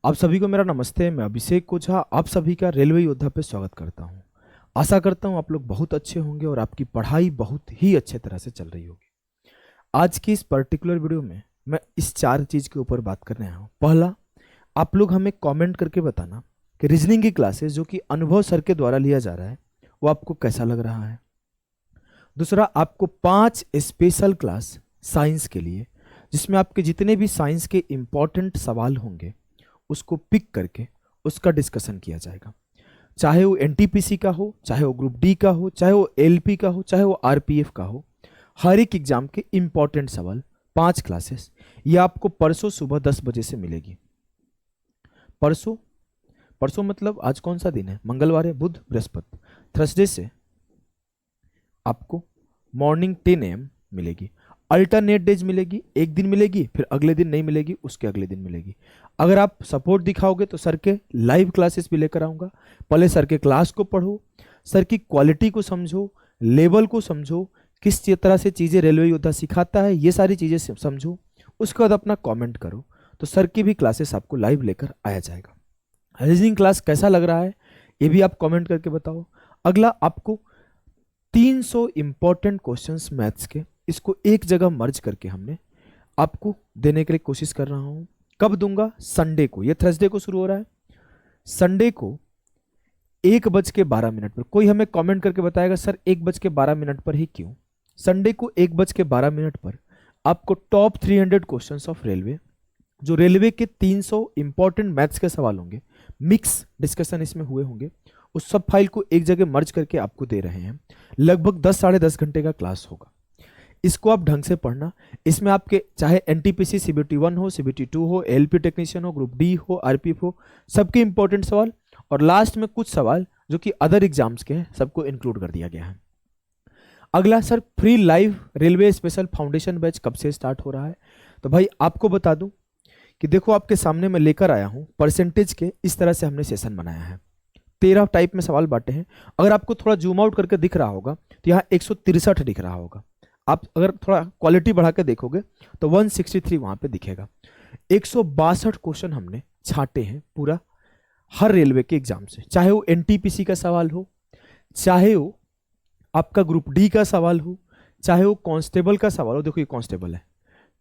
आप सभी को मेरा नमस्ते। मैं अभिषेक कोछा आप सभी का रेलवे योद्धा पे स्वागत करता हूं। आशा करता हूं आप लोग बहुत अच्छे होंगे और आपकी पढ़ाई बहुत ही अच्छे तरह से चल रही होगी। आज की इस पर्टिकुलर वीडियो में मैं इस चार चीज़ के ऊपर बात करने आया हूँ। पहला, आप लोग हमें कमेंट करके बताना कि रीजनिंग की क्लासेस जो कि अनुभव सर के द्वारा लिया जा रहा है वो आपको कैसा लग रहा है। दूसरा, आपको 5 स्पेशल क्लास साइंस के लिए जिसमें आपके जितने भी साइंस के इम्पॉर्टेंट सवाल होंगे उसको पिक करके उसका डिस्कशन किया जाएगा। चाहे वो एनटीपीसी का हो, चाहे वो ग्रुप डी का हो, चाहे वो एलपी का हो, चाहे वो आरपीएफ का हो, हर एक एग्जाम के इम्पॉर्टेंट सवाल 5 क्लासेस ये आपको परसों सुबह 10 बजे से मिलेगी। परसों परसों मतलब आज कौन सा दिन है? मंगलवार है, बुध, बृहस्पति, थर्सडे से आपको मॉर्निंग 10 AM मिलेगी। अल्टरनेट डेज मिलेगी, एक दिन मिलेगी, फिर अगले दिन नहीं मिलेगी, उसके अगले दिन मिलेगी। अगर आप सपोर्ट दिखाओगे तो सर के लाइव क्लासेस भी लेकर आऊँगा। पहले सर के क्लास को पढ़ो, सर की क्वालिटी को समझो, लेवल को समझो, किस तरह से चीज़ें रेलवे योद्धा सिखाता है ये सारी चीज़ें समझो। उसके बाद अपना कमेंट करो तो सर की भी क्लासेस आपको लाइव लेकर आया जाएगा। रीजनिंग क्लास कैसा लग रहा है ये भी आप कमेंट करके बताओ। अगला, आपको 300 इंपॉर्टेंट क्वेश्चंस मैथ्स के, इसको एक जगह मर्ज करके हमने आपको देने के लिए कोशिश कर रहा हूं। कब दूंगा? संडे को। ये थर्सडे को शुरू हो रहा है। संडे को 1:12 पर। कोई हमें कमेंट करके बताएगा सर 1:12 पर ही क्यों? संडे को 1:12 पर आपको टॉप 300 क्वेश्चंस ऑफ रेलवे, जो रेलवे के 300 इंपॉर्टेंट मैथ्स के सवाल होंगे, मिक्स डिस्कशन इसमें हुए होंगे, उस सब फाइल को एक जगह मर्ज करके आपको दे रहे हैं। लगभग 10 साढ़े 10 घंटे का क्लास होगा। इसको आप ढंग से पढ़ना। इसमें आपके चाहे एनटीपीसी सीबीटी 1 हो, सीबीटी 2 हो, एलपी टेक्नीशियन हो, ग्रुप डी हो, आरपीएफ हो, सबके इंपॉर्टेंट सवाल और लास्ट में कुछ सवाल जो कि अदर एग्जाम्स के हैं सबको इंक्लूड कर दिया गया है। अगला, sir free live railway special foundation batch कब से स्टार्ट हो रहा है? तो भाई आपको बता दूं कि देखो आपके सामने मैं लेकर आया हूं परसेंटेज के, इस तरह से हमने सेशन बनाया है। 13 टाइप में सवाल बांटे हैं। अगर आपको थोड़ा जूम आउट करके दिख रहा होगा तो यहाँ 163 दिख रहा होगा। आप अगर थोड़ा क्वालिटी बढ़ा के देखोगे तो 163 वहां पे दिखेगा। 162 क्वेश्चन हमने छांटे हैं पूरा हर रेलवे के एग्जाम से, चाहे वो एनटीपीसी का सवाल हो, चाहे वो आपका ग्रुप डी का सवाल हो, चाहे वो कांस्टेबल का सवाल हो। देखो ये कांस्टेबल है,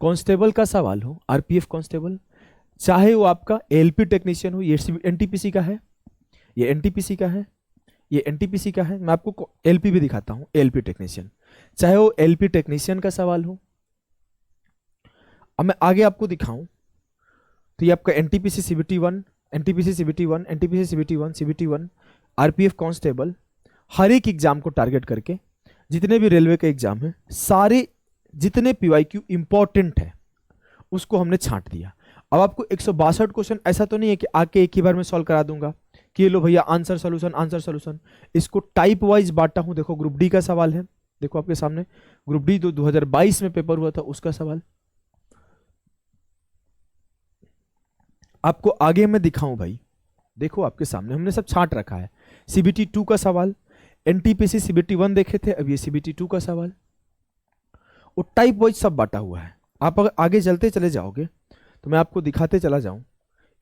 कांस्टेबल का सवाल हो, आरपीएफ कांस्टेबल, चाहे वो आपका एलपी टेक्नीशियन हो, ये एनटीपीसी का है, ये एनटीपीसी का है, ये एनटीपीसी का है। मैं आपको एलपी भी दिखाता हूं, एलपी टेक्नीशियन, चाहे वो एलपी टेक्नीशियन का सवाल हो। अब मैं आगे आपको दिखाऊं तो ये आपका NTPC CBT 1, NTPC CBT 1, NTPC CBT 1, CBT 1, RPF constable, हर एक एग्जाम को टारगेट करके जितने भी रेलवे के एग्जाम है, सारे जितने पीवाईक्यू इंपॉर्टेंट है उसको हमने छांट दिया। अब आपको 162 क्वेश्चन ऐसा तो नहीं है कि आके एक ही बार में सॉल्व करा दूंगा कि ये लो भैया आंसर सोल्यूशन, आंसर सोल्यूशन। इसको टाइप वाइज बांटा हूं। देखो ग्रुप डी का सवाल है, देखो आपके सामने ग्रुप डी 2022 में पेपर हुआ था उसका सवाल। आपको आगे मैं दिखाऊं भाई, देखो आपके सामने हमने सब छांट रखा है। सीबीटी 2 का सवाल, एनटीपीसी सीबीटी 1 देखे थे, अब ये सीबीटी 2 का सवाल, वो टाइप वाइज सब बांटा हुआ है। आप अगर आगे चलते चले जाओगे तो मैं आपको दिखाते चला जाऊं।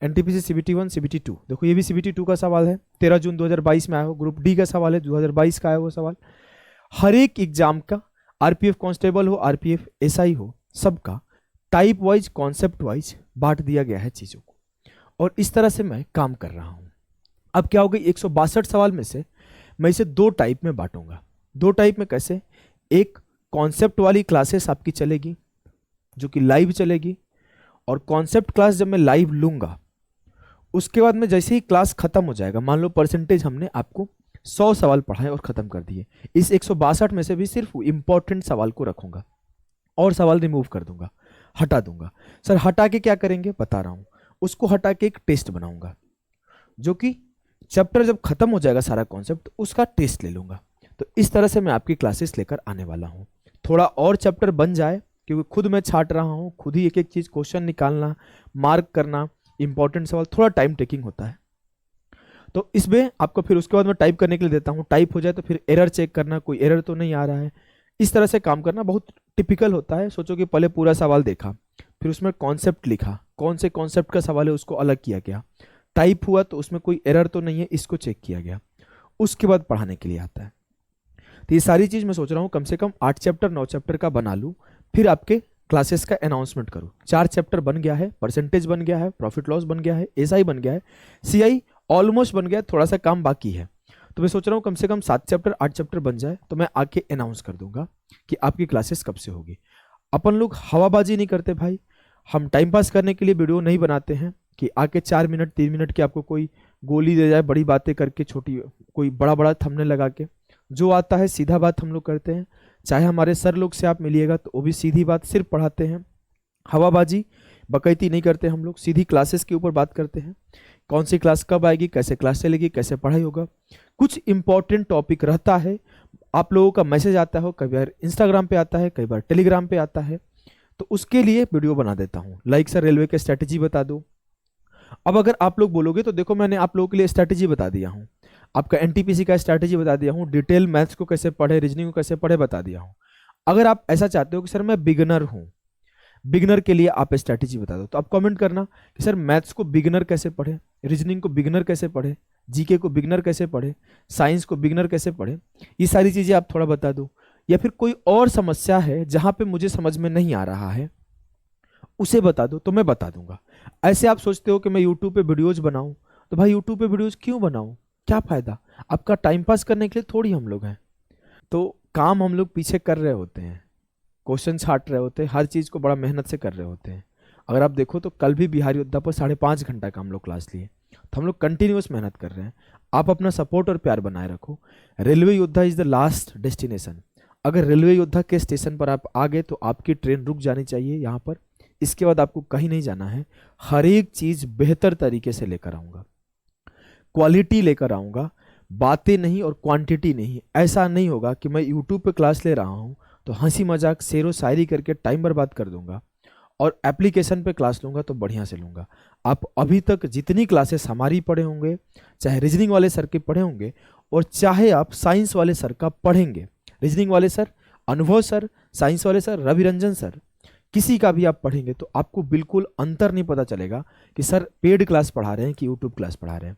एनटीपीसी सीबीटी 1, सीबीटी 2, देखो ये भी सीबीटी 2 का सवाल है, 13 जून 2022 में आया हो। ग्रुप डी का सवाल है, 2022 का आया वो सवाल। हर एक एग्जाम का, आरपीएफ कांस्टेबल हो, आरपीएफ एसआई हो, सबका टाइप वाइज, कॉन्सेप्ट वाइज बांट दिया गया है चीजों को, और इस तरह से मैं काम कर रहा हूं। अब क्या हो गई, 162 सवाल में से मैं इसे 2 टाइप में बांटूंगा। 2 टाइप में कैसे? एक कॉन्सेप्ट वाली क्लासेस आपकी चलेगी जो कि लाइव चलेगी, और कॉन्सेप्ट क्लास जब मैं लाइव लूंगा उसके बाद में जैसे ही क्लास खत्म हो जाएगा, मान लो परसेंटेज हमने आपको 100 सवाल पढ़ाए और खत्म कर दिए, इस 162 में से भी सिर्फ इंपॉर्टेंट सवाल को रखूंगा और सवाल रिमूव कर दूंगा, हटा दूंगा। सर हटा के क्या करेंगे बता रहा हूं। उसको हटा के एक टेस्ट बनाऊंगा जो कि चैप्टर जब खत्म हो जाएगा सारा कॉन्सेप्ट उसका टेस्ट ले लूंगा। तो इस तरह से मैं आपकी क्लासेस लेकर आने वाला हूं। थोड़ा और चैप्टर बन जाए क्योंकि खुद मैं छाट रहा हूं, खुद ही एक एक चीज क्वेश्चन निकालना, मार्क करना, इंपॉर्टेंट सवाल थोड़ा टाइम टेकिंग होता है। तो इसमें आपको फिर उसके बाद मैं टाइप करने के लिए देता हूं। टाइप हो जाए तो फिर एरर चेक करना, कोई एरर तो नहीं आ रहा है, इस तरह से काम करना बहुत टिपिकल होता है। सोचो कि पहले पूरा सवाल देखा, फिर उसमें कॉन्सेप्ट लिखा, कौन से कॉन्सेप्ट का सवाल है उसको अलग किया गया, टाइप हुआ तो उसमें कोई एरर तो नहीं है इसको चेक किया गया, उसके बाद पढ़ाने के लिए आता है। तो ये सारी चीज मैं सोच रहा हूँ कम से कम 8 चैप्टर 9 चैप्टर का बना लूँ, फिर आपके क्लासेस का अनाउंसमेंट करूँ। 4 चैप्टर बन गया है, परसेंटेज बन गया है, प्रॉफिट लॉस बन गया है, एसआई बन गया है, सीआई ऑलमोस्ट बन गया, थोड़ा सा काम बाकी है। तो मैं सोच रहा हूँ कम से कम 7 चैप्टर 8 चैप्टर बन जाए तो मैं आके अनाउंस कर दूंगा कि आपकी क्लासेस कब से होगी। अपन लोग हवाबाजी नहीं करते भाई, हम टाइम पास करने के लिए वीडियो नहीं बनाते हैं कि आके 4 मिनट 3 मिनट की आपको कोई गोली दे जाए बड़ी बातें करके, छोटी कोई बड़ा बड़ा थंबनेल लगा के। जो आता है सीधा बात हम लोग करते हैं। चाहे हमारे सर लोग से आप मिलिएगा तो वो भी सीधी बात सिर्फ पढ़ाते हैं, हवाबाजी बकैती नहीं करते हम लोग, सीधी क्लासेस के ऊपर बात करते हैं। कौन सी क्लास कब आएगी, कैसे क्लास चलेगी, कैसे पढ़ाई होगा, कुछ इंपॉर्टेंट टॉपिक रहता है। आप लोगों का मैसेज आता हो, कई बार इंस्टाग्राम पे आता है, कई बार टेलीग्राम पे आता है, तो उसके लिए वीडियो बना देता हूँ। लाइक सर रेलवे के स्ट्रैटेजी बता दो। अब अगर आप लोग बोलोगे तो देखो मैंने आप लोगों के लिए स्ट्रैटेजी बता दिया हूँ, आपका एनटीपीसी का स्ट्रैटेजी बता दिया हूँ, डिटेल मैथ्स को कैसे पढ़े, रीजनिंग को कैसे पढ़े बता दिया हूँ। अगर आप ऐसा चाहते हो कि सर मैं बिगिनर हूँ, बिगिनर के लिए आप स्ट्रैटेजी बता दो, तो आप कमेंट करना कि सर मैथ्स को बिगिनर कैसे पढ़े, रीजनिंग को बिगिनर कैसे पढ़े, जीके को बिगिनर कैसे पढ़े, साइंस को बिगिनर कैसे पढ़े, ये सारी चीज़ें आप थोड़ा बता दो। या फिर कोई और समस्या है जहाँ पे मुझे समझ में नहीं आ रहा है उसे बता दो तो मैं बता दूंगा। ऐसे आप सोचते हो कि मैं यूट्यूब पे वीडियोज बनाऊं, तो भाई यूट्यूब पे वीडियोज क्यों बनाऊं, क्या फायदा, आपका टाइम पास करने के लिए थोड़ी हम लोग हैं। तो काम हम लोग पीछे कर रहे होते हैं, क्वेश्चन छाट रहे होते हैं, हर चीज़ को बड़ा मेहनत से कर रहे होते हैं। अगर आप देखो तो कल भी बिहार योद्धा पर 5.5 घंटा का हम लोग क्लास लिए, तो हम लोग कंटिन्यूस मेहनत कर रहे हैं। आप अपना सपोर्ट और प्यार बनाए रखो। रेलवे योद्धा इज द लास्ट डेस्टिनेशन। अगर रेलवे योद्धा के स्टेशन पर आप आ गए तो आपकी ट्रेन रुक जानी चाहिए यहाँ पर, इसके बाद आपको कहीं नहीं जाना है। हर एक चीज़ बेहतर तरीके से लेकर आऊँगा, क्वालिटी लेकर आऊँगा, बातें नहीं और क्वांटिटी नहीं। ऐसा नहीं होगा कि मैं यूट्यूब पे क्लास ले रहा हूँ तो हंसी मजाक शेरो शायरी करके टाइम बर्बाद कर दूंगा, और एप्लीकेशन पे क्लास लूंगा तो बढ़िया से लूंगा। आप अभी तक जितनी क्लासेस हमारी पढ़े होंगे, चाहे रीजनिंग वाले सर के पढ़े होंगे और चाहे आप साइंस वाले सर का पढ़ेंगे, रीजनिंग वाले सर अनुभव सर, साइंस वाले सर रवि रंजन सर, किसी का भी आप पढ़ेंगे तो आपको बिल्कुल अंतर नहीं पता चलेगा कि सर पेड क्लास पढ़ा रहे हैं कि यूट्यूब क्लास पढ़ा रहे हैं।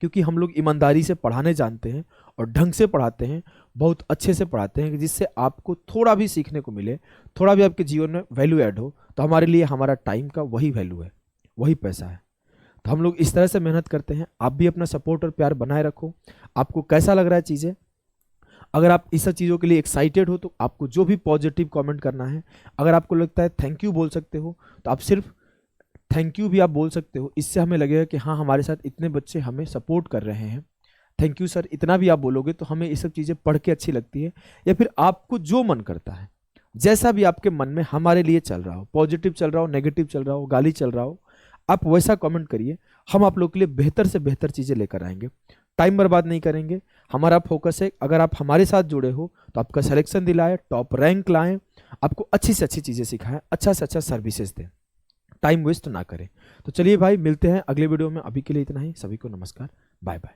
क्योंकि हम लोग ईमानदारी से पढ़ाने जानते हैं और ढंग से पढ़ाते हैं, बहुत अच्छे से पढ़ाते हैं कि जिससे आपको थोड़ा भी सीखने को मिले, थोड़ा भी आपके जीवन में वैल्यू ऐड हो। तो हमारे लिए हमारा टाइम का वही वैल्यू है, वही पैसा है। तो हम लोग इस तरह से मेहनत करते हैं। आप भी अपना सपोर्ट और प्यार बनाए रखो। आपको कैसा लग रहा है चीज़ें, अगर आप इस सब चीज़ों के लिए एक्साइटेड हो तो आपको जो भी पॉजिटिव कमेंट करना है, अगर आपको लगता है थैंक यू बोल सकते हो तो आप सिर्फ थैंक यू भी आप बोल सकते हो। इससे हमें लगेगा कि हाँ हमारे साथ इतने बच्चे हमें सपोर्ट कर रहे हैं, थैंक यू सर, इतना भी आप बोलोगे तो हमें ये सब चीज़ें पढ़ के अच्छी लगती है। या फिर आपको जो मन करता है, जैसा भी आपके मन में हमारे लिए चल रहा हो, पॉजिटिव चल रहा हो, नेगेटिव चल रहा हो, गाली चल रहा हो, आप वैसा कमेंट करिए। हम आप लोग के लिए बेहतर से बेहतर चीज़ें लेकर आएंगे, टाइम बर्बाद नहीं करेंगे। हमारा फोकस है अगर आप हमारे साथ जुड़े हो तो आपका सिलेक्शन दिलाएं, टॉप रैंक लाएं, आपको अच्छी से अच्छी चीज़ें सिखाएं, अच्छा से अच्छा सर्विसेज दें, टाइम वेस्ट ना करें। तो चलिए भाई मिलते हैं अगले वीडियो में, अभी के लिए इतना ही। सभी को नमस्कार, बाय बाय।